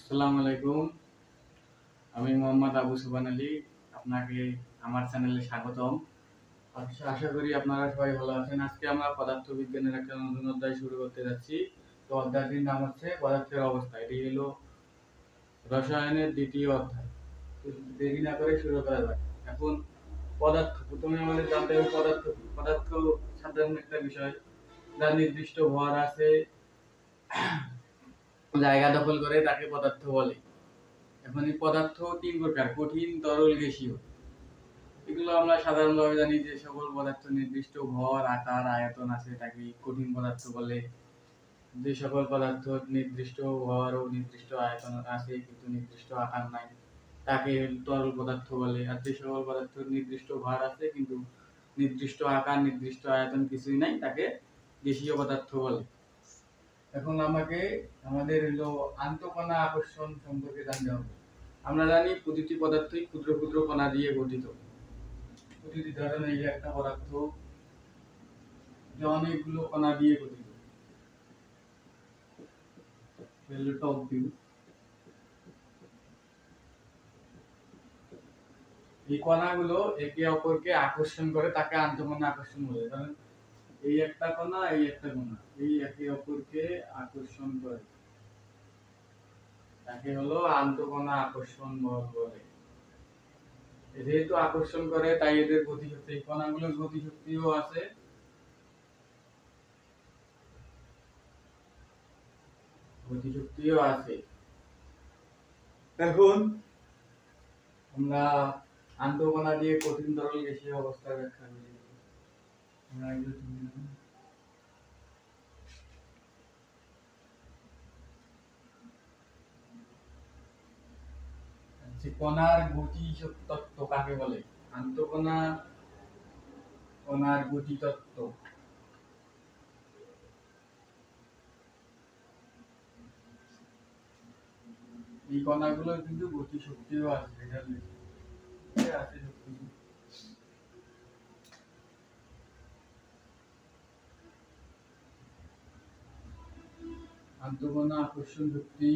আসসালামু আলাইকুম। আমি মোহাম্মদ আবু সুবহান আলী। আপনাকে আমার চ্যানেলে স্বাগতম। আশা করি আপনারা সবাই ভালো আছেন। আজকে আমরা পদার্থবিজ্ঞানের একটা নতুন অধ্যায় শুরু করতে যাচ্ছি। তো অধ্যায়টির নাম হচ্ছে পদার্থের অবস্থা। এটি হলো রসায়নের দ্বিতীয় অধ্যায়। তো দেরি না করে শুরু করা যাক। এখন প্রথমে আমাদের জানতে হবে পদার্থ কি। পদার্থ সাধারণ একটা বিষয়, যার নির্দিষ্ট ভর আছে, জায়গা দখল করে, তাকে পদার্থ বলে। এখন এই পদার্থ তিন প্রকার: কঠিন, তরল, গ্যাসীয়। এগুলো আমরা সাধারণভাবে জানি যে সকল পদার্থ নির্দিষ্ট ভর, আকার, আয়তন আছে তাকে কঠিন পদার্থ বলে। যে সকল পদার্থ নির্দিষ্ট ভর ও নির্দিষ্ট আয়তন আছে কিন্তু নির্দিষ্ট আকার নাই তাকে তরল পদার্থ বলে। আর যে সকল পদার্থ নির্দিষ্ট ভর আছে কিন্তু নির্দিষ্ট আকার, নির্দিষ্ট আয়তন কিছুই নাই তাকে গ্যাসীয় পদার্থ বলে। এখন আমাদের হলো আন্তঃকণা আকর্ষণ সম্পর্কে জানতে হবে। আমরা জানি প্রতিটি পদার্থই ক্ষুদ্র ক্ষুদ্র কণা দিয়ে গঠিত। প্রতিটি ধরনের এই একটা পদার্থ যে অনেকগুলো কণা দিয়ে গঠিত। Top view. এই কণাগুলো একে অপরকে আকর্ষণ করে, তাকে আন্তঃকণা আকর্ষণ বলে। কারণ এই একটা কণা, এই একটা কণা, এই একে অপরকে আকর্ষণ করে, তাকে হলো আন্তঃকণা আকর্ষণ বল বলে। যেহেতু আকর্ষণ করে তাই এদের গতিশক্তি, এই কণাগুলোর গতিশক্তিও আছে। এখন আমরা আন্তঃকণা দিয়ে কঠিন, তরল, গ্যাসীয় অবস্থার ব্যাখ্যা করি। কণার গতি তত্ত্ব কাকে বলে? আন্তঃকণা কণার গতি তত্ত্ব। এই কণাগুলোর কিন্তু গতি শক্তিও আছে। আন্তঃকণা আকর্ষণ শক্তি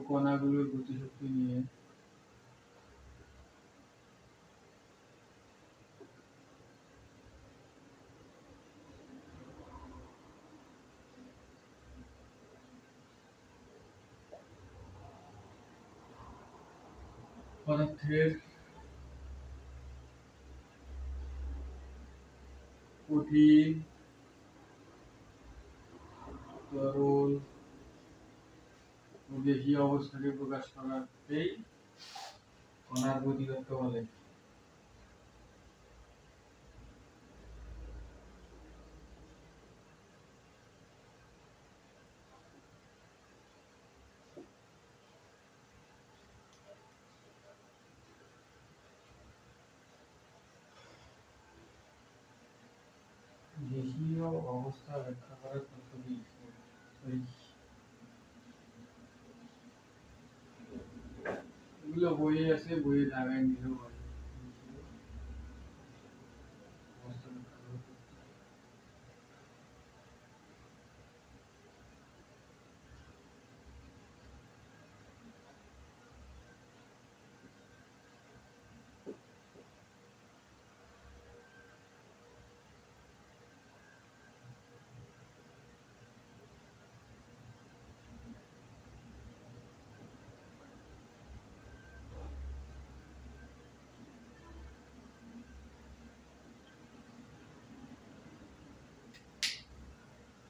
কণাগুলোর গতি শক্তি নিয়ে পদার্থের কঠিন, তরল ও গ্যাসীয় অবস্থাকে প্রকাশ করাতেই কণার গতি তত্ত্ব বলে। গ্যাসীয় অবস্থা ব্যাখ্যা করার পদ্ধতি এগুলো বইয়ে আছে, বইয়ে জায়গায় নিলেও হয়।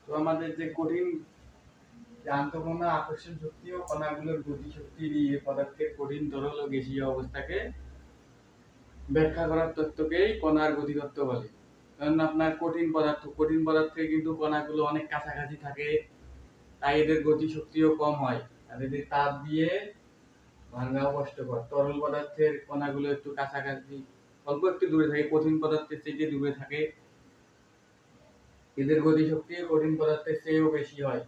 তো আমাদের যে কঠিন আন্তঃকণা আকর্ষণ শক্তি ও কণাগুলোর গতি শক্তি নিয়ে পদার্থের কঠিন, তরল ও গ্যাসীয় অবস্থাকে ব্যাখ্যা করার তত্ত্বকেই কণার গতি তত্ত্ব বলে। কারণ আপনার কঠিন পদার্থে কিন্তু কণাগুলো অনেক কাছাকাছি থাকে, তাই এদের গতি শক্তিও কম হয় আর এদের তাপ দিয়ে ভাঙাও কষ্টকর। তরল পদার্থের কণাগুলো একটু কাছাকাছি, অল্প একটু দূরে থাকে, কঠিন পদার্থের থেকে দূরে থাকে, এদের গতি শক্তি কঠিন পদার্থের চেয়েও বেশি হয়।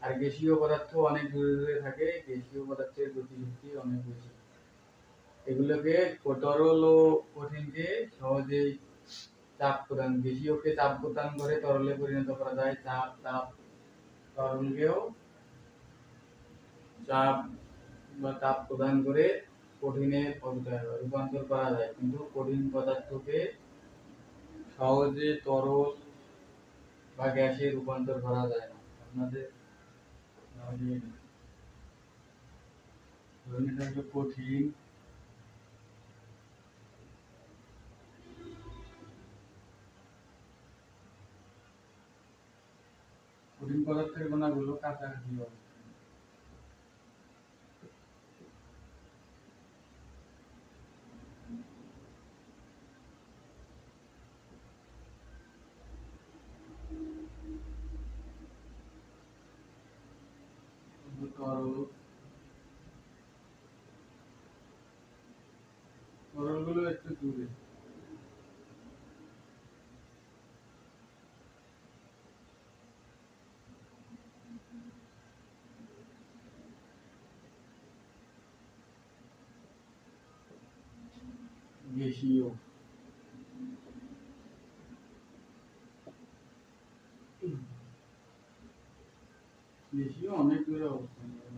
আর গ্যাসীয় পদার্থ অনেক দূরে দূরে থাকে, গ্যাসীয় পদার্থের গতি শক্তি অনেক বেশি। এগুলোকে তরল ও কঠিনকে সহজেই চাপ প্রদান, গ্যাসীয়কে চাপ প্রদান করে তরলে পরিণত করা যায়। চাপ তাপ তরলকেও চাপ বা তাপ প্রদান করে কঠিনে রূপান্তর করা যায়, কিন্তু কঠিন পদার্থকে সহজে তরল বা গ্যাসে রূপান্তর করা যায় না। আপনাদের কঠিন কঠিন পদার্থের কণাগুলো কাছাকাছি হবে। তরলগুলো একটু দূরে। গ্যাসীয় গ্যাসীয় অনেক দূরে অবস্থান করে।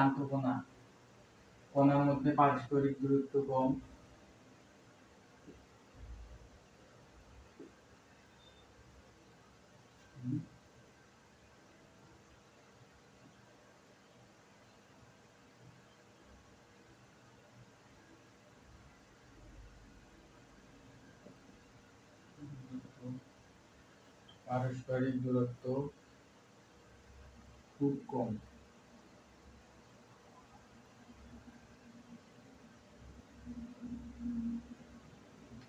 আন্তঃকণা, কণার মধ্যে পারস্পরিক দূরত্ব কম। পারস্পরিক দূরত্ব খুব কম।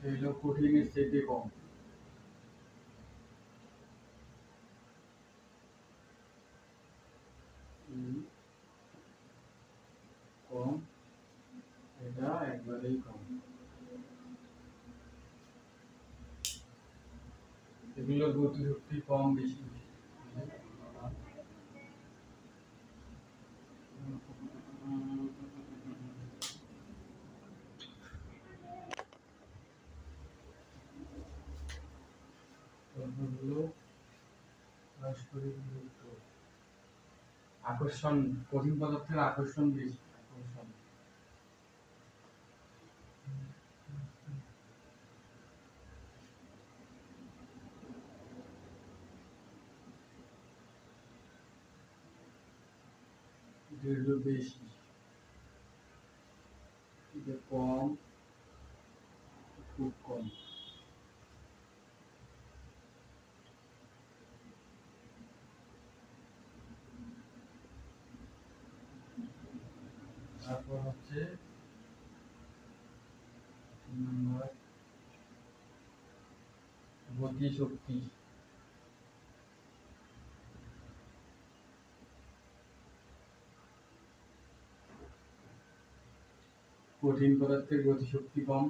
এগুলো কঠিনের চেয়ে কম। কম, এটা একবারেই কম। এগুলোর গতিশক্তি কম বেশি। আকর্ষণ, কঠিন পদার্থের আকর্ষণ বেশি। আকর্ষণ বেশি, কম, খুব কম। তারপর হচ্ছে গতিশক্তি। কঠিন পদার্থের গতিশক্তি কম,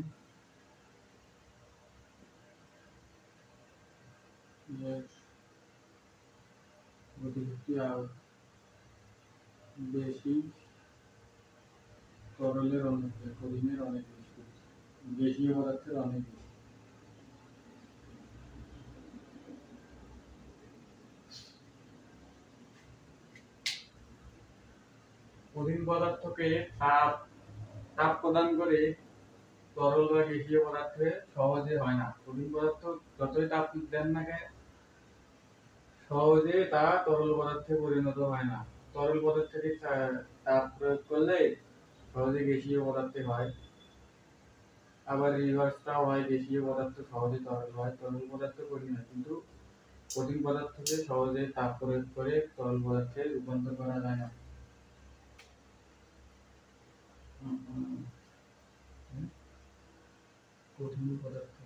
গতিশক্তি বেশি, তরলের অনেক, কঠিনের অনেক বেশি, গ্যাসীয় পদার্থের অনেক বেশি। কঠিন পদার্থকে তাপ তাপ প্রদান করে তরল বা গ্যাসীয় পদার্থে সহজে হয় না। কঠিন পদার্থ যতই তাপ দেন না কেন, সহজে তা তরল পদার্থে পরিণত হয় না। তরল পদার্থকে তাপ প্রয়োগ করলে সহজে গ্যাসীয় পদার্থে হয়। আবার রিভার্সটাও হয়, গ্যাসীয় পদার্থ সহজে তরল হয়, তরল পদার্থ কঠিন হয়। কিন্তু কঠিন পদার্থকে সহজে তাপ প্রয়োগ করে তরল পদার্থে রূপান্তর করা যায় না। কঠিন পদার্থ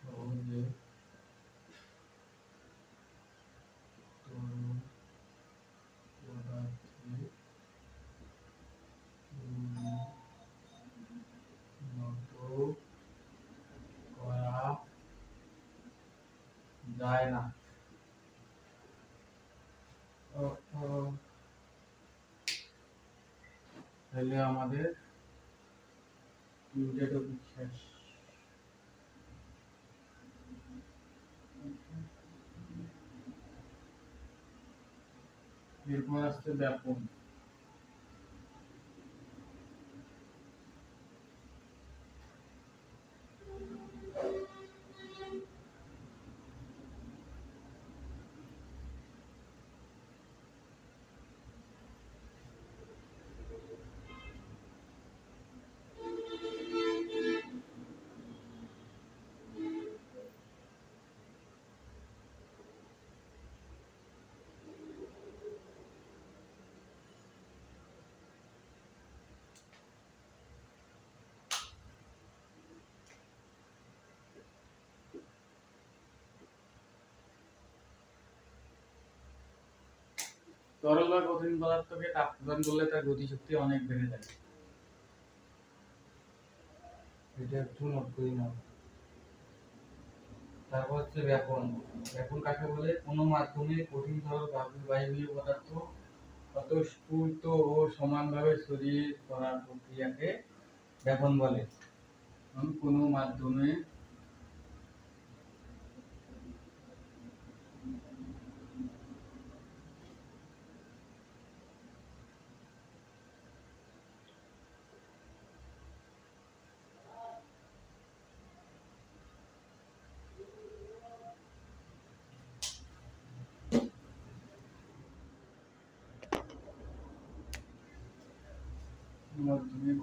সহজে যায় না। তাহলে আমাদের তিনটে টপিক শেষ। এরপর আসছে ব্যাপন। তরল বা কঠিন পদার্থকে তাপ প্রদান করলে তার গতিশক্তি অনেক বেড়ে যায়। এটা একটু নোট করি না। তারপর হচ্ছে ব্যাপন। ব্যাপন কাকে বলে? কোনো মাধ্যমে কঠিন তরল বায়বীয় পদার্থ স্বতঃস্ফূর্ত ও সমানভাবে ছড়িয়ে পড়ার প্রক্রিয়াকে ব্যাপন বলে। কোনো মাধ্যমে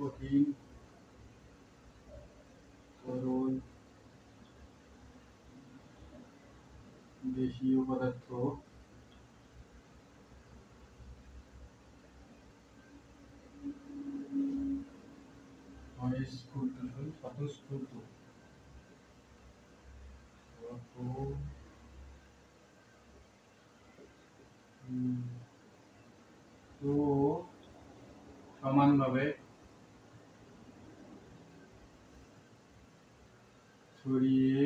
কঠিন তরল গ্যাসীয় পদার্থ স্বতঃস্ফূর্ত তো সমানভাবে ছড়িয়ে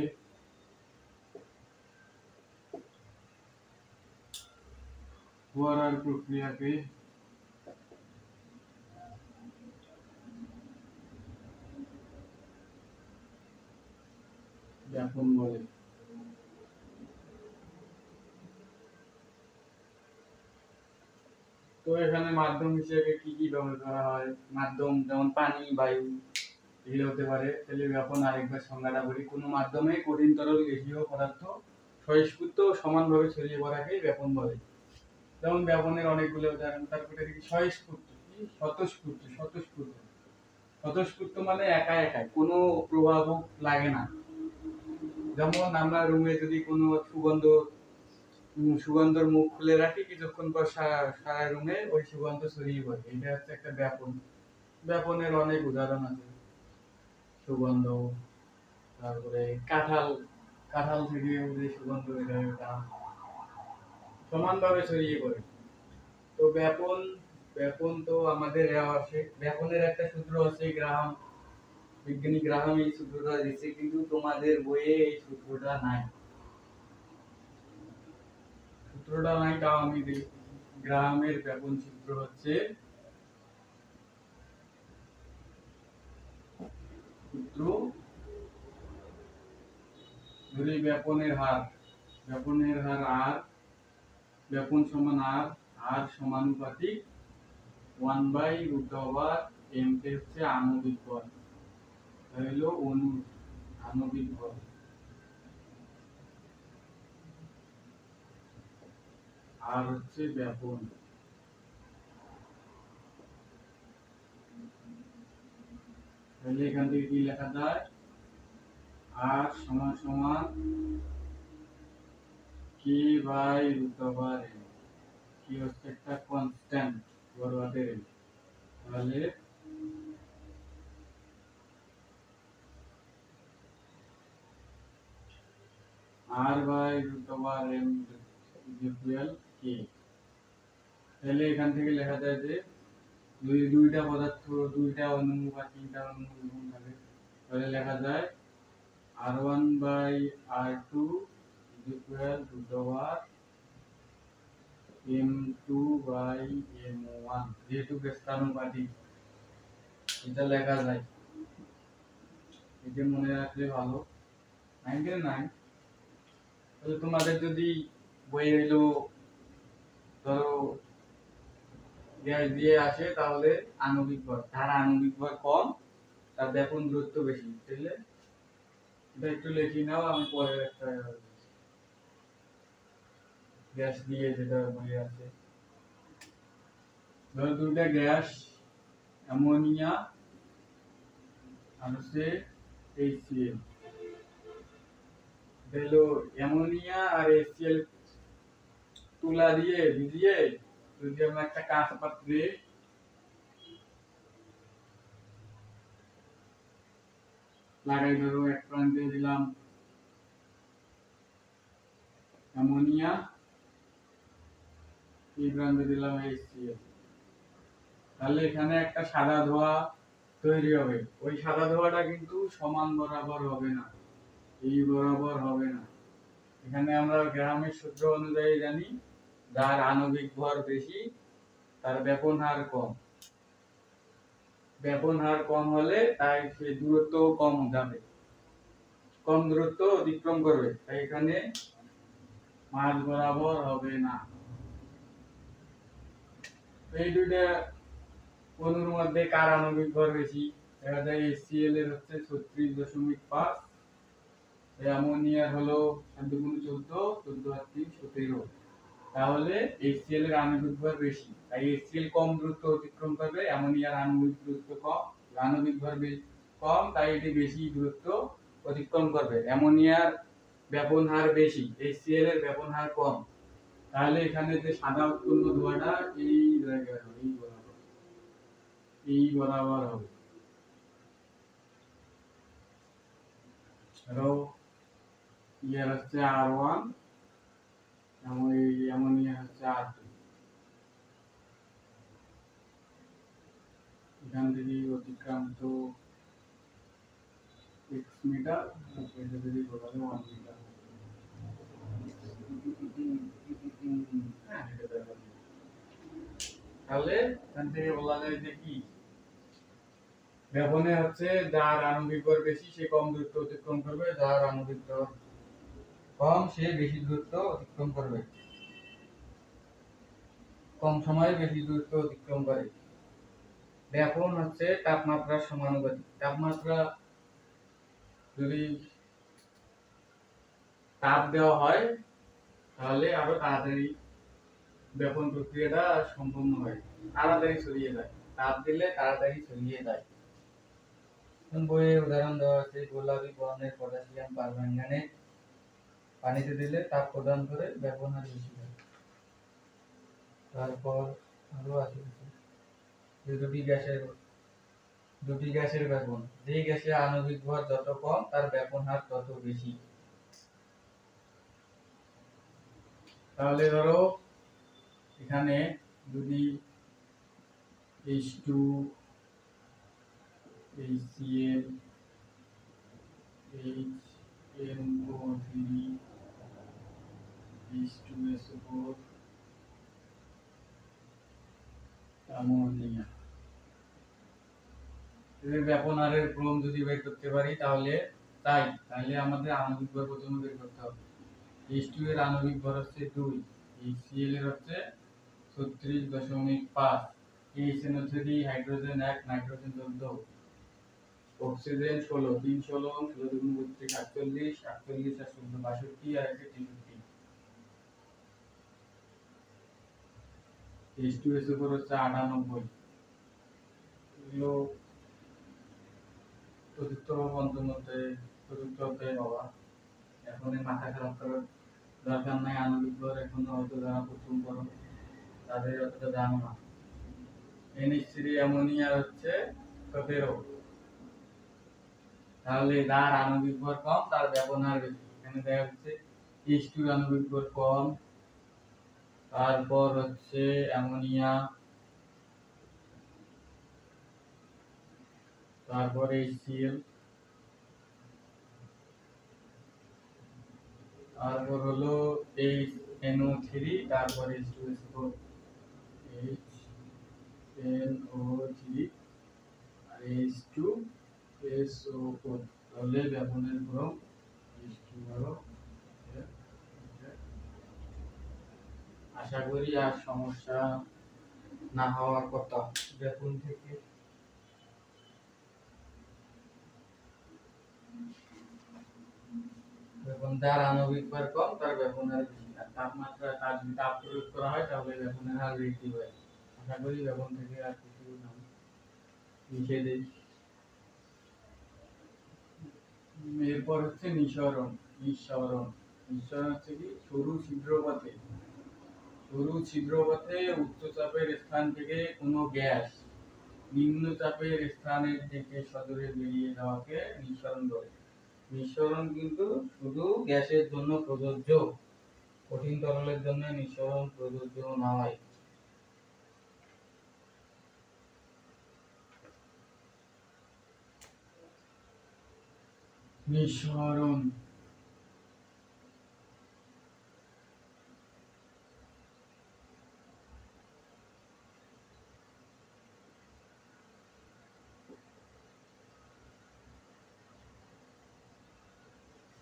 পড়ার প্রক্রিয়াকে ব্যাপন বলে। তো এখানে মাধ্যম হিসেবে কি কি ব্যবহার করা হয়? মাধ্যম যেমন পানি, বায়ু এগুলো হতে পারে। তাহলে ব্যাপন আরেকবার সংজ্ঞাটা বলি। কোনো মাধ্যমে কঠিন তরল গ্যাসীয় পদার্থ স্বয়ংস্ফূর্ত ও সমানভাবে ছড়িয়ে পড়াকে ব্যাপন বলে। যেমন ব্যাপনের অনেকগুলো উদাহরণ। তারপরে দেখি স্বয়ংস্ফূর্ত, কি স্বতঃস্ফূর্ত। স্বতঃস্ফূর্ত মানে একা একাই, কোনো প্রভাব লাগে না। যেমন আমরা রুমে যদি কোনো সুগন্ধর মুখ খুলে রাখি, কিছুক্ষণ পর সারা রুমে ওই সুগন্ধ ছড়িয়ে পড়ে। এটা হচ্ছে একটা ব্যাপন। ব্যাপনের অনেক উদাহরণ আছে। সুগন্ধ, তারপরে কাঁঠাল থেকে যে সুগন্ধ বের হয় ওটা সমানভাবে ছড়িয়ে পড়ে। তো ব্যাপন তো আমাদের আছে। ব্যাপনের একটা সূত্র আছে, বিজ্ঞানী গ্রাহাম এই সূত্রটা দিচ্ছে, কিন্তু তোমাদের বইয়ে এই সূত্রটা নাই। তাও আমি দিই। গ্রাহামের ব্যাপন সূত্র হচ্ছে ব্যাপনের হার আর, ব্যাপন সমান আর সমানুপাতিক 1/√m হচ্ছে আণবিক বল, হলো আণবিক বল। আর হচ্ছে ব্যাপন। তাহলে এখান থেকে কি লেখা যায়? আর সমান সমান k/√m। কি হচ্ছে একটা কনস্ট্যান্ট বড় হাতের। তাহলে r/√m ইকুয়াল k। তাহলে এখান থেকে লেখা যায় যে দুইটা পদার্থ, দুইটা অণু বা তিনটা অণু থাকে, তাহলে লেখা যায় r1/r2 equal root over m2/m1, যেহেতু ব্যস্তানুপাতিক এটা লেখা যায়, এটা মনে রাখলে ভালো। 99। তাহলে তোমাদের যদি বই হইলো ধরো গ্যাস দিয়ে আসে, তাহলে আণবিক ভর, তার আণবিক ভর কম, তার ব্যাপন দূরত্ব বেশি, তাহলে এটা একটু লিখে নাও, আমি পরে একটা গ্যাস দিয়ে যেটা বইয়ে আছে। ধরো দুইটা গ্যাস, অ্যামোনিয়া আর হচ্ছে HCl। হলো অ্যামোনিয়া আর HCl তুলা দিয়ে ভিজিয়ে যদি আমরা একটা কাঁচ পাত্রে লাগাই, ধরো এক প্রান্তে দিলাম অ্যামোনিয়া, এই প্রান্তে দিলাম HCl, তাহলে এখানে একটা সাদা ধোঁয়া তৈরি হবে। ওই সাদা ধোঁয়াটা কিন্তু সমান বরাবর হবে না, এই বরাবর হবে না। এখানে আমরা গ্রামের সূত্র অনুযায়ী জানি, যার আণবিক ভর বেশি তার ব্যাপন হার কম। ব্যাপন হার কম হলে তাই সেই দূরত্ব কম যাবে, কম দূরত্ব অতিক্রম করবে, তাই এখানে মাঝ বরাবর হবে না। এই দুইটা অণুর মধ্যে কার আণবিক ভর বেশি? দেখা যায় HCl এর হচ্ছে 36.5, অ্যামোনিয়ার হলো 14 14 আর 3 17। তাহলে HCl এর আণবিক ভর বেশি, তাই HCl কম দূরত্ব অতিক্রম করবে, অ্যামোনিয়ার আণবিক দূরত্ব কম, আণবিক ভর কম, তাই এটি বেশি দূরত্ব অতিক্রম করবে। অ্যামোনিয়ার ব্যাপন হার বেশি, HCl এর ব্যাপন হার কম, তাহলে এখানে যে সাদা উৎপন্ন ধোঁয়াটা এই জায়গায় হবে, এই বরাবর হবে। ধরো ইয়ার হচ্ছে R1, অ্যামোনিয়া হচ্ছে R2, এখান থেকে অতিক্রান্ত x মিটার, এটা যদি বলা হয় 1 মিটার। তাহলে এখান থেকে বলা যায় যে কি, ব্যাপনে হচ্ছে যার আণবিক ভর বেশি সে কম দূরত্ব অতিক্রম করবে, যার আণবিক ভর কম সে বেশি দূরত্ব অতিক্রম করবে, কম সময়ে বেশি দূরত্ব অতিক্রম করে। ব্যাপন হচ্ছে তাপমাত্রার সমানুপাতিক। তাপমাত্রা যদি তাপ দেওয়া হয় তাহলে আরো তাড়াতাড়ি ব্যাপন প্রক্রিয়াটা সম্পন্ন হয়, তাড়াতাড়ি ছড়িয়ে যায়, তাপ দিলে তাড়াতাড়ি ছড়িয়ে যায়। বইয়ে উদাহরণ দেওয়া আছে, গোলাপি বর্ণের পটাশিয়াম পারম্যাঙ্গানেট পানিতে দিলে তাপ প্রদান করে, ব্যাপন হার বেশি হয়। তারপর আরো আছে দুটি গ্যাসের ব্যাপন, যে গ্যাসে আণবিক ভর যত কম তার ব্যাপন হার তত বেশি। তাহলে ধরো এখানে যদি H2, HCl, HNO3, H2SO4, ammonia, এদের ব্যাপন হারের ক্রম যদি বের করতে পারি তাহলে আমাদের আণবিক ভর প্রথমে বের করতে হবে। H2 এর আণবিক ভর হচ্ছে 2, HCl এর হচ্ছে 36.5, HNO3 হাইড্রোজেন 1, নাইট্রোজেন 14, অক্সিজেন 16, 3 16 16 দুগুণ 32, 48 48 আর 16 62, আর আছে 63। H2SO4 হচ্ছে 98। এগুলো চতুর্থ বা পঞ্চম অধ্যায়ে, চতুর্থ অধ্যায়ে বাবা, এখন মাথা খারাপ করার দরকার নাই। আণবিক ভর এখনো হয়তো যারা প্রথম করো তাদের অতটা জানো না। NH3 অ্যামোনিয়া হচ্ছে 17, তাহলে যার আণবিক ভর কম তার ব্যাপন হার বেশি। এখানে দেখা যাচ্ছে H2 এর আণবিক ভর কম, তারপর হচ্ছে অ্যামোনিয়া, তারপর HCl, তারপর হলো HNO3, তারপর H2SO4, HNO3 আর H2SO4, তাহলে ব্যাপনের ক্রম H2 আশা করি আর সমস্যা না হওয়ার কথা। ব্যাপন থেকে ব্যাপন যার আণবিক ভর কম তার ব্যাপনের বেশি, আর তাপমাত্রা তার যদি তাপ প্রয়োগ করা হয় তাহলে ব্যাপনের হার বৃদ্ধি পায়। আশা করি ব্যাপন থেকে আর কিছু না লিখে দেই। এরপর হচ্ছে নিঃসরণ। নিঃসরণ নিঃসরণ হচ্ছে কি সরু ছিদ্রপথে উচ্চ চাপের স্থান থেকে কোনো গ্যাস নিম্ন চাপের স্থানের দিকে সদরে বেরিয়ে যাওয়াকে নিঃসরণ বলে। নিঃসরণ কিন্তু শুধু গ্যাসের জন্য প্রযোজ্য, কঠিন তরলের জন্য নিঃসরণ প্রযোজ্য নয়। নিঃসরণ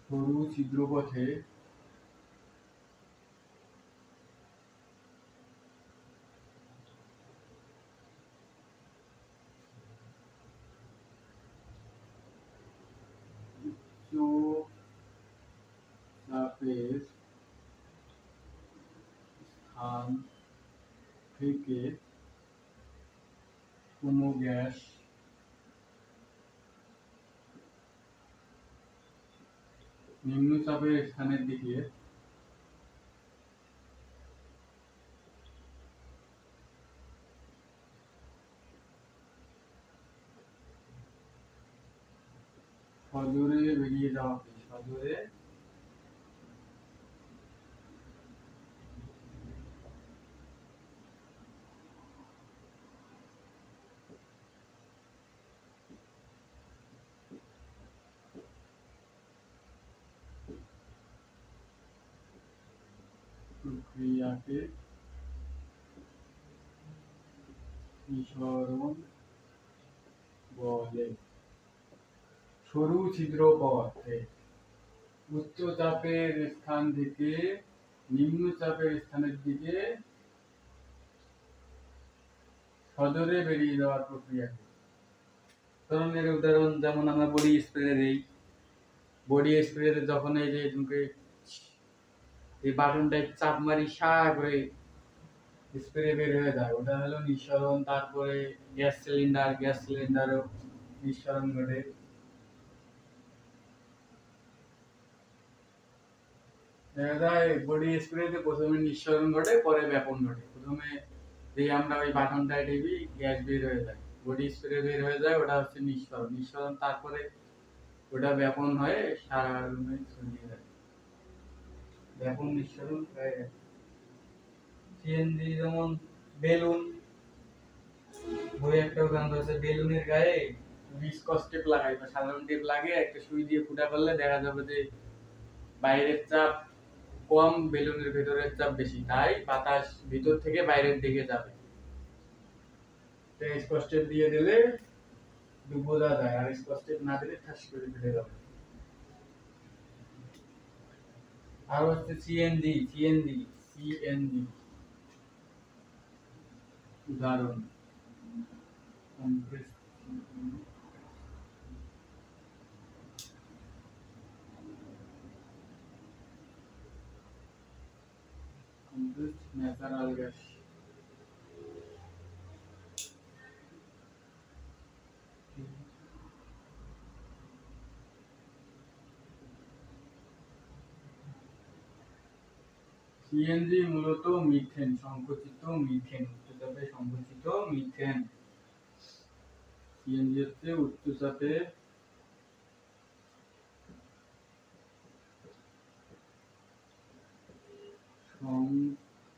সরু ছিদ্রপথে উচ্চ চাপের স্থান থেকে কোনো গ্যাস নিম্ন চাপের স্থানের দিকে সজোরে বেরিয়ে যাওয়াকে সজোরে প্রক্রিয়াকে নিঃসরণ বলে। সরু ছিদ্রপথে উচ্চ চাপের স্থান থেকে নিম্ন চাপের স্থানের দিকে সজোরে বেরিয়ে যাওয়ার প্রক্রিয়াকে। ধরনের উদাহরণ যেমন আমরা বডি স্প্রে দেই, বডি স্প্রেতে যখন এই যে এই বাটনটায় চাপ মারি সা করে স্প্রে বের হয়ে যায়, ওটা হলো নিঃসরণ। তারপরে গ্যাস সিলিন্ডারও নিঃসরণ ঘটে। দেখা যায় বডি স্প্রেতে প্রথমে নিঃসরণ ঘটে, পরে ব্যাপন ঘটে। প্রথমে যে আমরা ওই বাটনটায় টিপি গ্যাস বের হয়ে যায়, বডি স্প্রে বের হয়ে যায়, ওটা হচ্ছে নিঃসরণ। তারপরে ওটা ব্যাপন হয়ে সারা রুমে ছড়িয়ে যায়। ব্যাপন নিঃসরণ হয়ে গেছে। সিএনজি যেমন বেলুন, বই একটা উদাহরণ আছে, বেলুনের গায়ে ভিসকস টেপ লাগাই বা সাধারণ টেপ লাগিয়ে একটা সুই দিয়ে ফুটা করলে দেখা যাবে যে বাইরের চাপ কম, বেলুনের ভেতরের চাপ বেশি, তাই বাতাস ভিতর থেকে বাইরের দিকে যাবে। স্কচ টেপ দিয়ে দিলে বোঝা যায়, আর স্কচ টেপ না দিলে ঠাস করে ফেটে যাবে। আর হচ্ছে সিএনজি উদাহরণ ন্যাচারাল গ্যাস। সিএনজি মূলত মিথেন, সংকোচিত মিথেন, উচ্চচাপে সংকোচিত মিথেন। সিএনজি হচ্ছে উচ্চচাপে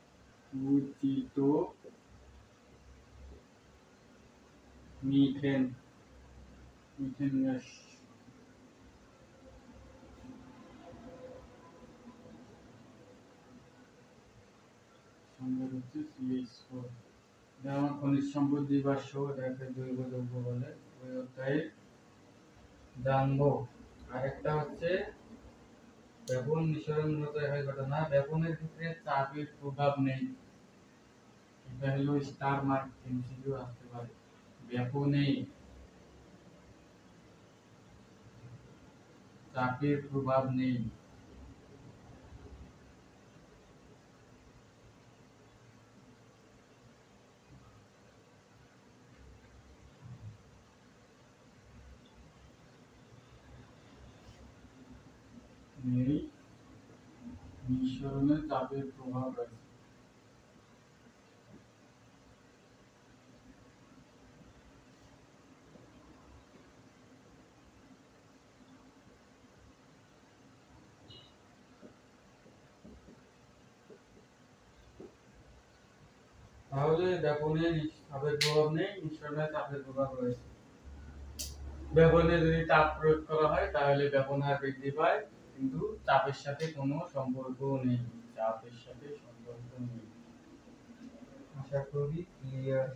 সংকুচিত মিথেন গ্যাস। হচ্ছে CH4। এটা আমার খনিজ সম্পদ জীবাশ্ম, এটাকে জৈব যৌগ বলে, ওই অধ্যায়ে জানবো। আরেকটা হচ্ছে ব্যাপন নিঃসরণ মূলত একই ঘটনা, ব্যাপনের ক্ষেত্রে চাপের প্রভাব নেই। এটা হলো স্টার মার্ক, এমসিকিউ আসতে পারে। ব্যাপনে চাপের প্রভাব নেই। নেই, নিঃসরণে চাপের প্রভাব রয়েছে। তাহলে ব্যাপনে চাপের প্রভাব নেই, নিঃসরণে চাপের প্রভাব রয়েছে। ব্যাপনে যদি চাপ প্রয়োগ করা হয় তাহলে ব্যাপন হার বৃদ্ধি পায়, কিন্তু চাপের সাথে কোনো সম্পর্ক নেই। চাপের সাথে সম্পর্ক নেই। আশা করি ক্লিয়ার।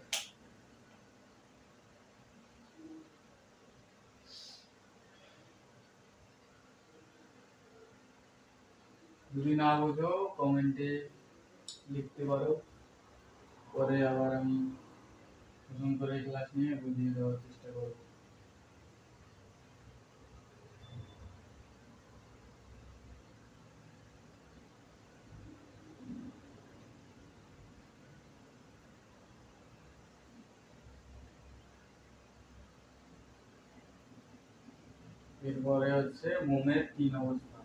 যদি না বুঝো কমেন্টে লিখতে পারো, পরে আবার আমি নতুন করে ক্লাস নিয়ে বুঝিয়ে দেওয়ার চেষ্টা করব। এরপরে হচ্ছে মোমের তিন অবস্থা।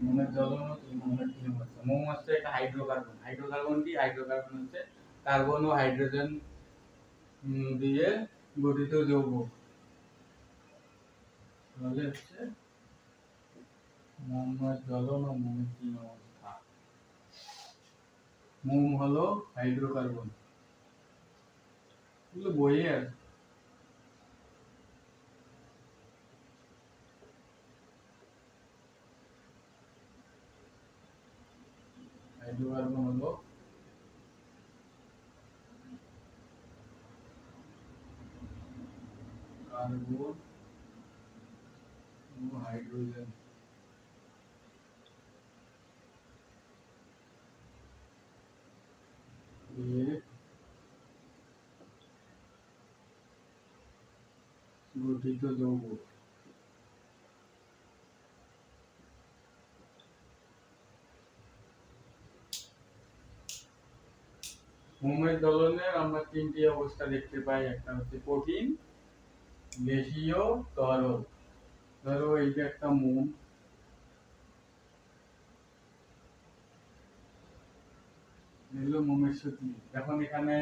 মোমের জ্বলন ও মোমের তিন অবস্থা। মোম হচ্ছে একটা হাইড্রোকার্বন। হাইড্রোকার্বন কি? হাইড্রোকার্বন হচ্ছে কার্বন ও হাইড্রোজেন দিয়ে গঠিত যৌগ। তাহলে হচ্ছে মোমের জ্বলন ও মোমের তিন অবস্থা। মোম হলো হাইড্রোকার্বন, এগুলো বইয়ে আছে। হাইড্রোকার্বন হলো কার্বন ও হাইড্রোজেন দিয়ে গঠিত যৌগ। মোমের জ্বলনের আমরা তিনটি অবস্থা দেখতে পাই। একটা হচ্ছে কঠিন, গ্যাসীয়, তরল। ধরো এই যে একটা মোম, এগুলো মোমের সুতি। যখন এখানে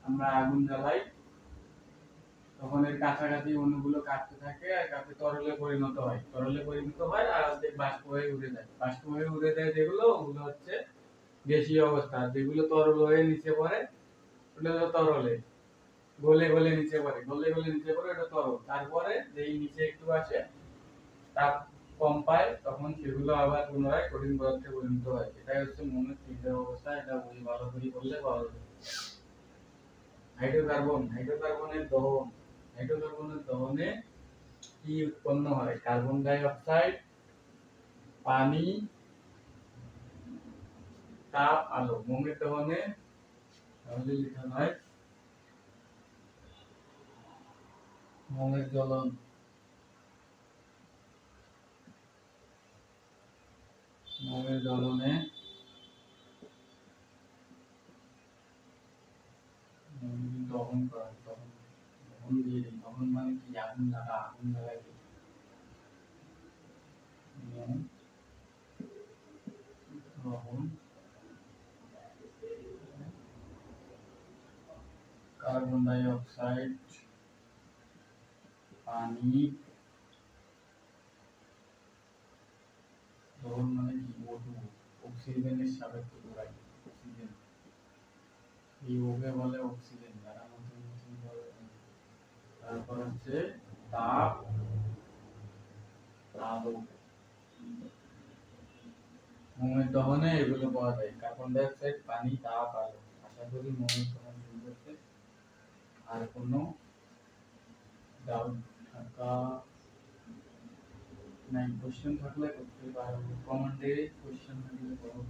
আমরা আগুন জ্বালাই তখন এর কাছাকাছি অণুগুলো কাঁপতে থাকে আর কাঁপতে তরলে পরিণত হয়। তরলে পরিণত হয় আর অর্ধেক বাষ্প হয়ে উড়ে যায়। বাষ্প হয়ে উড়ে যায় যেগুলো, ওগুলো হচ্ছে গ্যাসীয় অবস্থা। যেগুলো তরল হয়ে নিচে পড়ে ওটা হলো তরলে, গলে গলে নিচে পড়ে, গলে গলে নিচে পড়ে ওটা তরল। তারপরে যেই নিচে একটু আসে, তাপ কম পায়, তখন সেগুলো আবার পুনরায় কঠিন পদার্থে পরিণত হয়। এটাই হচ্ছে মোমের তৃতীয় অবস্থা। এটা বই ভালো করে পড়লে পাওয়া যাবে। হাইড্রোকার্বনের দহন। হাইড্রোকার্বনের দহনে কি উৎপন্ন হয়? কার্বন ডাই অক্সাইড, পানি, তাপ, আলো। মোমের দহনে তাহলে লেখা হয় মোমের জ্বলন। মোমের জ্বলনে দহন করা হয়। দহন দিয়ে দিই। দহন মানে কি? আগুন লাগা, আগুন লাগাই দিই। দহন, কার্বন ডাই অক্সাইড, পানি, দহন মানে কি? O2, অক্সিজেনের সাপেক্ষে ঘোরাই। অক্সিজেন, এই ওকে বলে অক্সিজেন। যারা নতুন নতুন বলে। তারপর হচ্ছে তাপ, আলো। মোমের দহনে এগুলো পাওয়া যায়, কার্বন ডাই অক্সাইড, পানি, তাপ, আলো। আশা করি মোমের দহন সম্পর্কে আর কোনো ডাউট থাকা নাই। কোশ্চেন থাকলে করতে পারো, কমেন্টে কোশ্চেন থাকলে করো।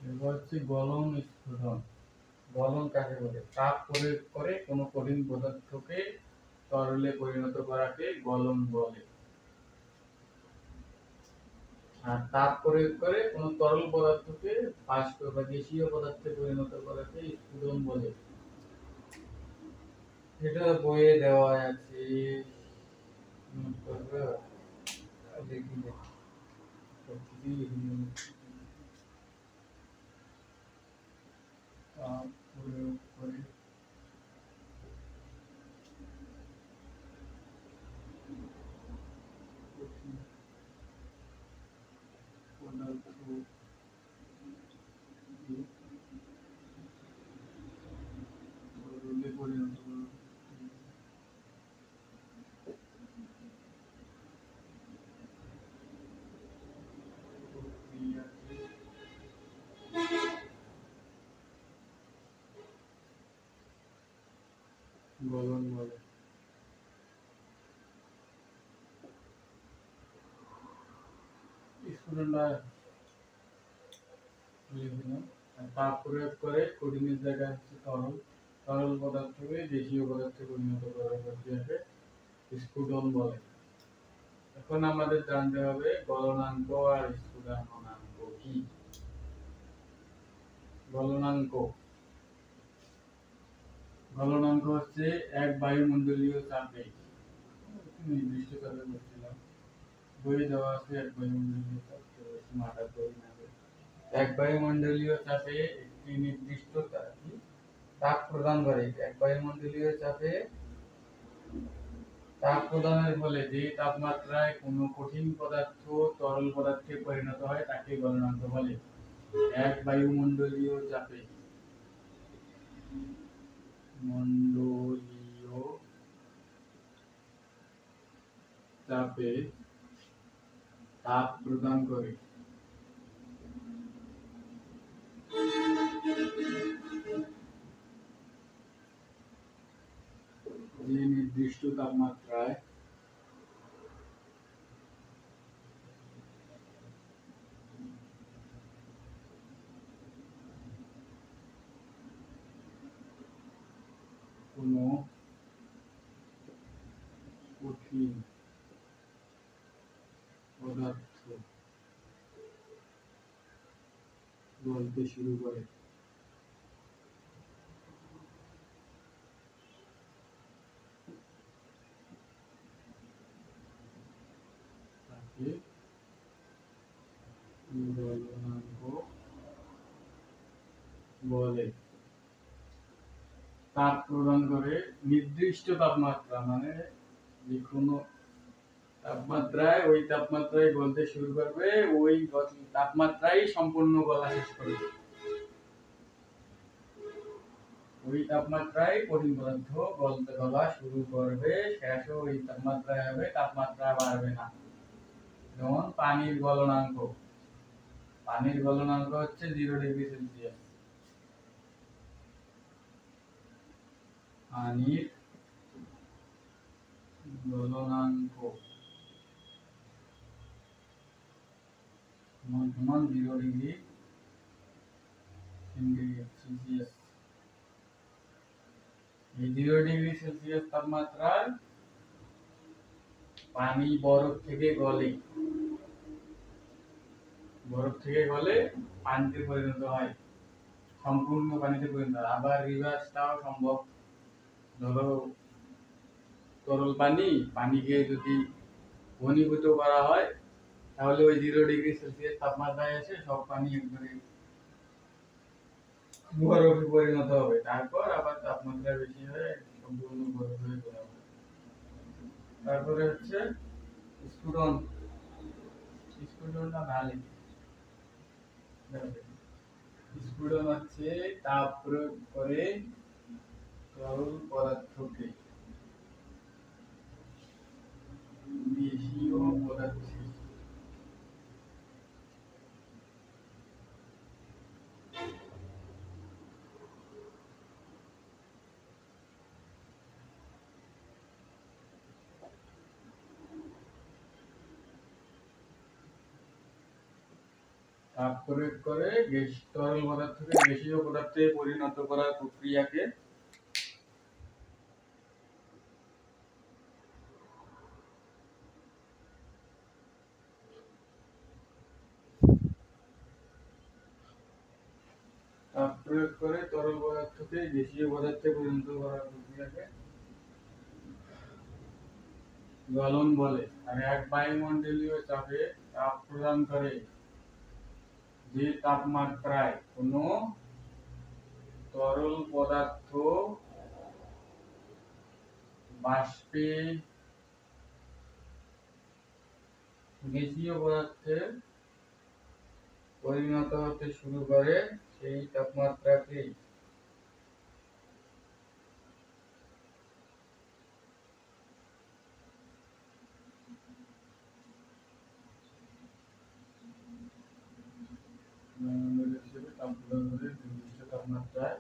এবার হচ্ছে গলন স্ফুটন। গলন কাকে বলে? তাপ প্রয়োগ করে কোনো কঠিন পদার্থকে তরলে পরিণত করাকে গলন বলে। আর তাপ প্রয়োগ করে কোনো তরল পদার্থকে বাষ্প বা গ্যাসীয় পদার্থে পরিণত করাকে স্ফুটন বলে। এটা বইয়ে দেওয়া আছে, নোট করবে। দেখি তাপ প্রয়োগ করে পদার্থ তরলে পরিণত করা। গলন বলে। স্ফুটনটা তাপ প্রয়োগ করে কঠিনের জায়গায় হচ্ছে তরল, তরল পদার্থকে গ্যাসীয় পদার্থে পরিণত করার প্রক্রিয়াকে স্ফুটন বলে। এখন আমাদের জানতে হবে গলনাঙ্ক আর স্ফুটনাঙ্ক কি। গলনাঙ্ক গলনাঙ্ক হচ্ছে এক বায়ুমণ্ডলীয় চাপে, নির্দিষ্ট চাপে বলছিলাম, বইয়ে দেওয়া আছে এক বায়ুমণ্ডলীয় চাপ, মাথার বই নেবে। এক বায়ুমণ্ডলীয় চাপে একটি নির্দিষ্ট তাপ প্রদান করে। এক বায়ুমণ্ডলীয় চাপে তাপ প্রদানের ফলে যে তাপমাত্রায় কোনো কঠিন পদার্থ তরল পদার্থে পরিণত হয় তাকে গলনাঙ্ক বলে। এক বায়ুমণ্ডলীয় চাপে তাপ প্রদান করে যে নির্দিষ্ট তাপমাত্রায় কোনো কঠিন পদার্থ গলতে শুরু করে তাকে গলনাঙ্ক বলে। তাপ প্রদান করে নির্দিষ্ট তাপমাত্রা, মানে যে কোনো তাপমাত্রায়, ওই তাপমাত্রায় গলতে শুরু করবে, ওই তাপমাত্রায় সম্পূর্ণ গলা শেষ করবে। ওই তাপমাত্রায় কঠিন পদার্থ গলা শুরু করবে, শেষও ওই তাপমাত্রায় হবে, তাপমাত্রা বাড়বে না। যেমন পানির গলনাঙ্ক হচ্ছে 0°C। পানির গলনাঙ্ক সমান 0°C। এই 0°C তাপমাত্রায় পানি বরফ থেকে গলে পানিতে পরিণত হয়, সম্পূর্ণ পানিতে পরিণত হয়। আবার রিভার্সটাও সম্ভব। ধরো তরল পানিকে যদি ঘনীভূত করা হয়, তাহলে ওই 0°C তাপমাত্রায় এসে সব পানি একবারে বরফে পরিণত হবে। তারপর আবার তাপমাত্রা বেশি হয়ে সম্পূর্ণ বরফ হয়ে যাবে। তারপরে হচ্ছে স্ফুটনটা ভালো। স্ফুটন হচ্ছে তাপ প্রয়োগ করে তরল পদার্থকে গ্যাসীয় পদার্থে তাপ প্রয়োগ করে তরল পদার্থকে গ্যাসীয় পদার্থে পরিণত করার প্রক্রিয়াকে তাপ প্রয়োগ করে তরল পদার্থকে গ্যাসীয় পদার্থে পরিণত করার প্রক্রিয়াকে জ্বলন বলে। আর এক বায়ুমণ্ডলীয় চাপে তাপ প্রদান করে যে তাপমাত্রায় কোনো তরল পদার্থ বাষ্পে গ্যাসীয় পদার্থে পরিণত হতে শুরু করে সেই তাপমাত্রাকে তাপ প্রদান করে নির্দিষ্ট তাপমাত্রায়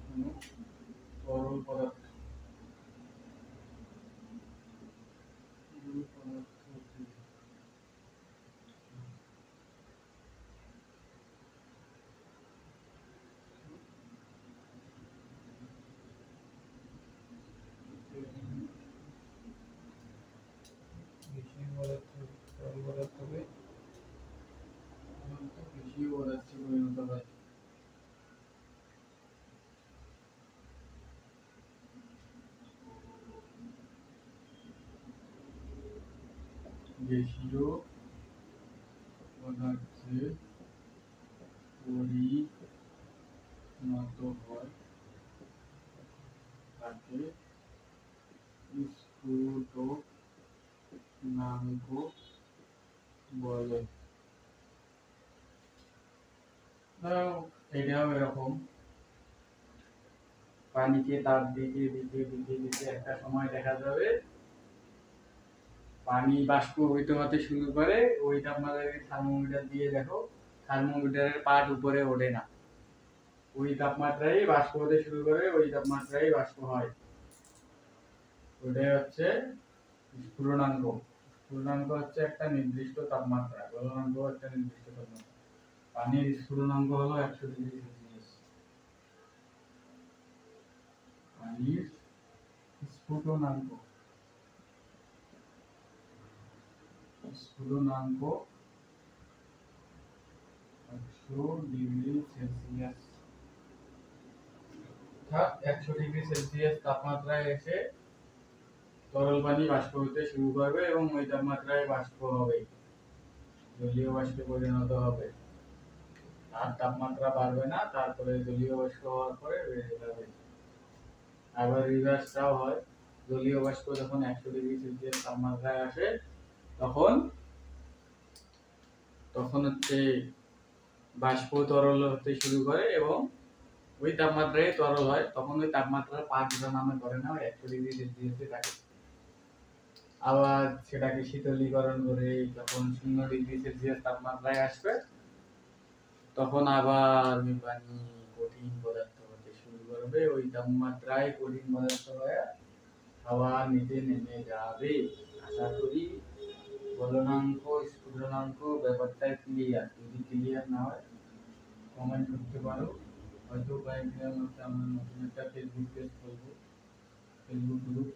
কোনো তরল পদার্থ গ্যাসীয় পদার্থে পরিণত হয়। গ্যাসীয় পদার্থে পরিণত হয় তাকে স্ফুটনাঙ্ক বলে। এটাও এরকম, পানিকে তাপ দিতে দিতে দিতে দিতে একটা সময় দেখা যাবে পানি বাষ্প হতে শুরু করে। ওই তাপমাত্রাকে থার্মোমিটার দিয়ে দেখো, থার্মোমিটারের পাট উপরে ওঠে না, ওই তাপমাত্রায় বাষ্প হতে শুরু করে, ওই তাপমাত্রায় বাষ্প হয়। ওটাই হচ্ছে স্ফুটনাঙ্ক। স্ফুটনাঙ্ক হচ্ছে একটা নির্দিষ্ট তাপমাত্রা, গলনাঙ্ক একটা নির্দিষ্ট তাপমাত্রা। পানির স্ফুটনাঙ্ক হলো 100 ডিগ্রি সেলসিয়াস। পানির স্ফুটনাঙ্ক স্ফুটনাঙ্ক 100 ডিগ্রি সেলসিয়াস। অর্থাৎ 100 ডিগ্রি সেলসিয়াস তাপমাত্রায় এসে তরল পানি বাষ্প হতে শুরু করবে এবং ওই তাপমাত্রায় বাষ্প হবে, জলীয় বাষ্পে পরিণত হবে। আর তাপমাত্রা বাড়বে না, তারপরে জলীয় বাষ্প হওয়ার পরে বেড়ে যাবে। আবার রিভার্সটাও হয়, জলীয় বাষ্প যখন 100 ডিগ্রি সেলসিয়াস তাপমাত্রায় আসে তখন হচ্ছে বাষ্প তরল হতে শুরু করে এবং ওই তাপমাত্রায় তরল হয়। তখন ওই তাপমাত্রা 5 নামে ধরে না, 100 ডিগ্রি সেলসিয়াসে থাকে। আবার সেটাকে শীতলীকরণ করে যখন 0 ডিগ্রি সেলসিয়াস তাপমাত্রায় আসবে তখন আবার ওই পানি কঠিন পদার্থ হতে শুরু করবে। ওই তাপমাত্রায় কঠিন পদার্থ হয়ে হাওয়ার নিচে নেমে যাবে। আশা করি গলনাঙ্ক স্ফুটনাঙ্ক ব্যাপারটা ক্লিয়ার। যদি ক্লিয়ার না হয় কমেন্ট করতে পারো। হয়তো কয়েকদিনের মধ্যে আমরা নতুন একটা ফেসবুক পেজ খুলবো, ফেসবুক গ্রুপ।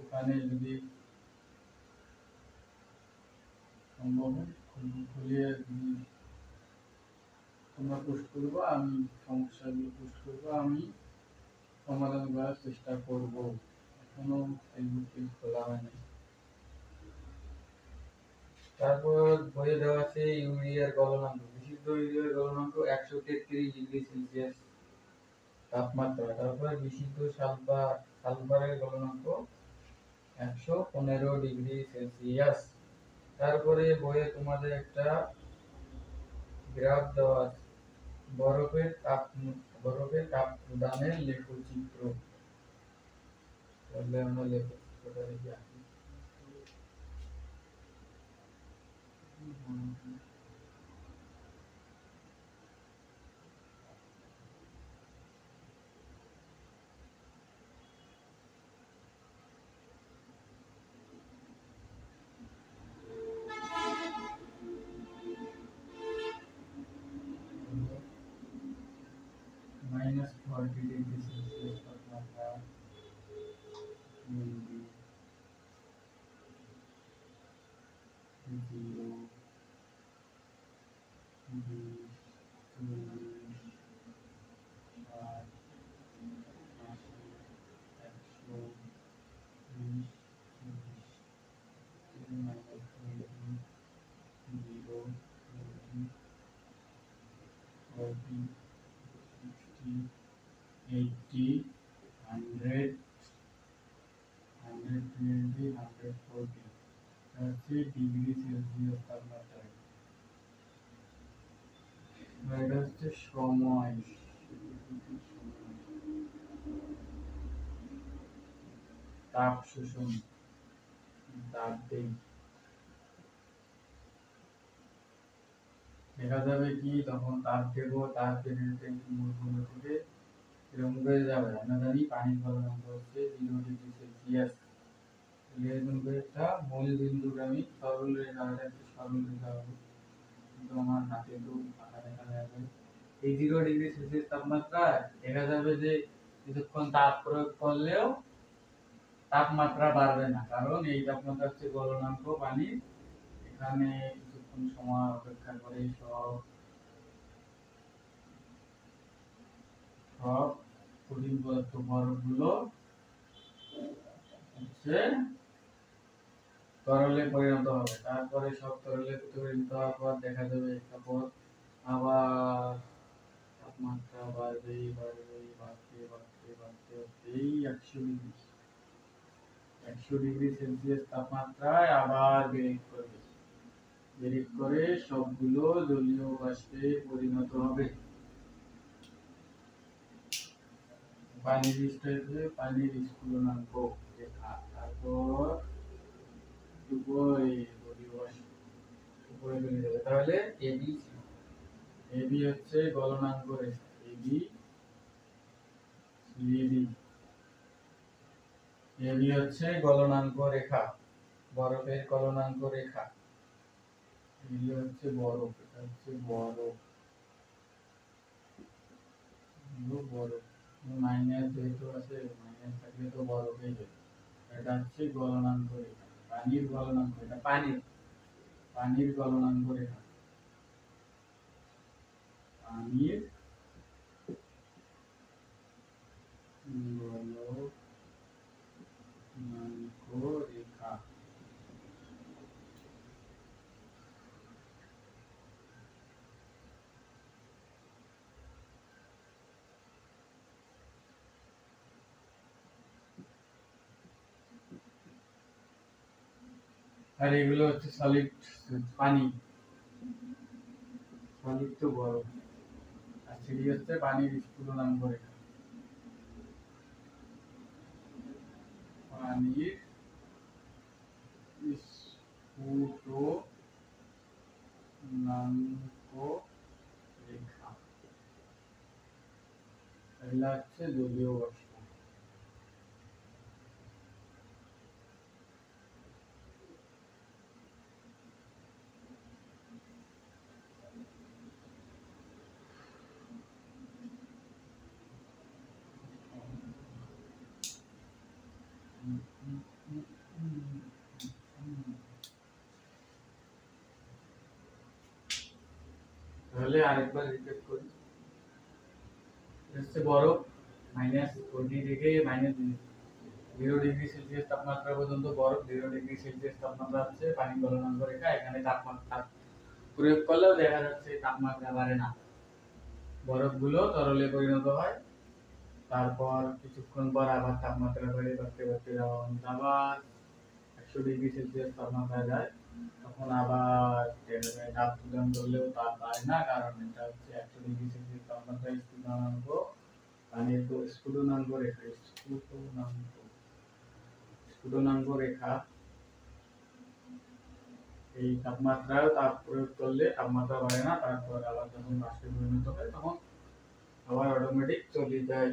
ওখানে যদি সম্ভব হয় খুলিয়ে তোমরা পোস্ট করবো, আমি সমস্যাগুলো পোস্ট করবো, আমি সমাধান করার চেষ্টা করব। এখনো ফেসবুক পেজ খোলা হয়নি। তারপর বইয়ে দেওয়া আছে ইউরিয়ার গলনাঙ্ক। বিশুদ্ধ ইউরিয়ার গলনাঙ্ক 133 ডিগ্রি সেলসিয়াস তাপমাত্রা। তারপর বিশুদ্ধ সালফারের গলনাঙ্ক 115 ডিগ্রি সেলসিয়াস। তারপরে বইয়ে তোমাদের একটা গ্রাফ দেওয়া আছে, বরফের তাপ প্রদানের লেখচিত্র। তাহলে আমরা পদার্থটা দেখি আঁকি। -40 ডিগ্রি সেলসিয়াস তাপমাত্রা জিরো 80, 100, 120, 140 ডিগ্রি সেলসিয়াস তাপমাত্রা। এটা হচ্ছে সময়, তাপ শোষণ, তাপ দেই। দেখা যাবে কি তখন তাপ দেব, তাপ দেবে মূলগুলো থেকে এরকম করে যাবে। আমরা জানি পানির গলনাঙ্ক হচ্ছে 0 ডিগ্রি সেলসিয়াস। এরকম করে একটা মূল বিন্দুকে আমি সরল রেখা, একটা সরল রেখা হবে, কিন্তু আমার হাতে তো ফাঁকা দেখা যাবে। এই 0 ডিগ্রি সেলসিয়াস তাপমাত্রায় দেখা যাবে যে কিছুক্ষণ তাপ প্রয়োগ করলেও তাপমাত্রা বাড়বে না, কারণ এই তাপমাত্রা হচ্ছে গলনাঙ্ক পানির। এখানে কিছুক্ষণ সময় অপেক্ষা করে সব কঠিন পদার্থ বরফগুলো হচ্ছে তরলে পরিণত হবে। তারপরে সব তরলে পরিণত হওয়ার পর দেখা যাবে তারপর আবার তাপমাত্রা বাড়বে বাড়বে বাড়তে বাড়তে বাড়তে এই 100 ডিগ্রি সেলসিয়াস তাপমাত্রায় আবার বেড়ে করবে, বেড়ে করে সবগুলো জলীয় বাষ্পে পরিণত হবে। পানির স্তরে পানির স্ফুলনাঙ্ক রেখা, তারপর উপরে জলীয় বাষ্প উপরে চলে যাবে। তাহলে এবি, এবি হচ্ছে গলনাঙ্ক রেখা, এবি সিডি। এবি হচ্ছে গলনাঙ্ক রেখা, বরফের গলনাঙ্ক রেখা। এবি হচ্ছে বরফ, এটা হচ্ছে বরফ, বরফ মাইনাস যেহেতু আছে, মাইনাস থাকলে তো বরফেই হবে। এটা হচ্ছে গলনাঙ্ক রেখা, পানির গলনাঙ্ক, এটা পানির, পানির গলনাঙ্ক রেখা, পানির গলনাঙ্ক রেখা। আর এগুলো হচ্ছে সলিড, পানি, সলিড তো বরফ, আর সিডি হচ্ছে পানির স্ফুলনাঙ্ক রেখা, পানির স্ফুটনাঙ্ক রেখা। এগুলা হচ্ছে জলীয় বাষ্প। তাহলে আরেকবার রিপিট করি। হচ্ছে বরফ -40 থেকে -0 ডিগ্রি সেলসিয়াস তাপমাত্রা পর্যন্ত বরফ, 0 ডিগ্রি সেলসিয়াস তাপমাত্রা হচ্ছে পানি গলনাঙ্ক রেখা। এখানে তাপমাত্রা প্রয়োগ করলেও দেখা যাচ্ছে তাপমাত্রা বাড়ে না, বরফগুলো তরলে পরিণত হয়। তারপর কিছুক্ষণ পর আবার তাপমাত্রা বেড়ে বাড়তে বাড়তে আবার 100 ডিগ্রি সেলসিয়াস তাপমাত্রা যায়, তখন আবার তাপ তুলন করলেও তাপ বাড়ে না, কারণ এটা হচ্ছে 100 ডিগ্রি সেলসিয়াস তাপমাত্রা স্ফুটনাঙ্ক, পানির স্ফুটনাঙ্ক রেখা, স্ফুটনাঙ্ক, স্ফুটনাঙ্ক রেখা, এই তাপমাত্রায় তাপ প্রয়োগ করলে তাপমাত্রা বাড়ে না, তারপর আবার যখন বাষ্পে পরিণত হয় তখন আবার অটোমেটিক চলে যায়,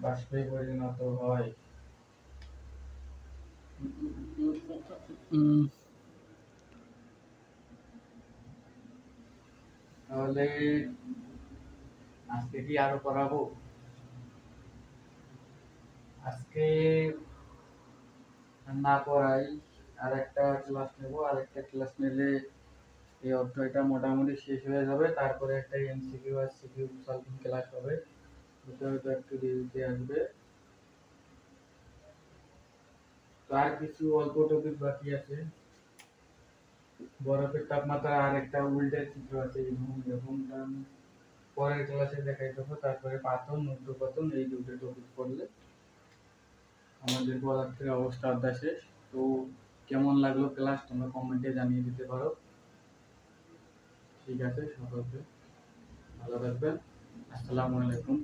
বাষ্পে পরিণত হয়। তাহলে আজকে কি আরো পড়াবো? আজকে না পড়াই, আরেকটা ক্লাস নেব, আরেকটা ক্লাস নিলে এই অধ্যায়টা মোটামুটি শেষ হয়ে যাবে। তারপরে একটা এমসিকিউ আর সিকিউ সলভিং ক্লাস হবে, ওটা হয়তো একটু দেরিতে আসবে। তো আর কিছু অল্প টপিক বাকি আছে। বরফের তাপমাত্রা আর একটা উল্টে চিত্র আছে, এরকমটা আমি পরের ক্লাসে দেখাই দেবো। তারপরে পাতন, ঊর্ধ্বপাতন, এই দুটো টপিক পড়লে আমাদের পদার্থের অবস্থা অধ্যায় শেষ। তো কেমন লাগলো ক্লাস তোমরা কমেন্টে জানিয়ে দিতে পারো। ঠিক আছে, সকলকে ভালো থাকবেন। আসসালামু আলাইকুম।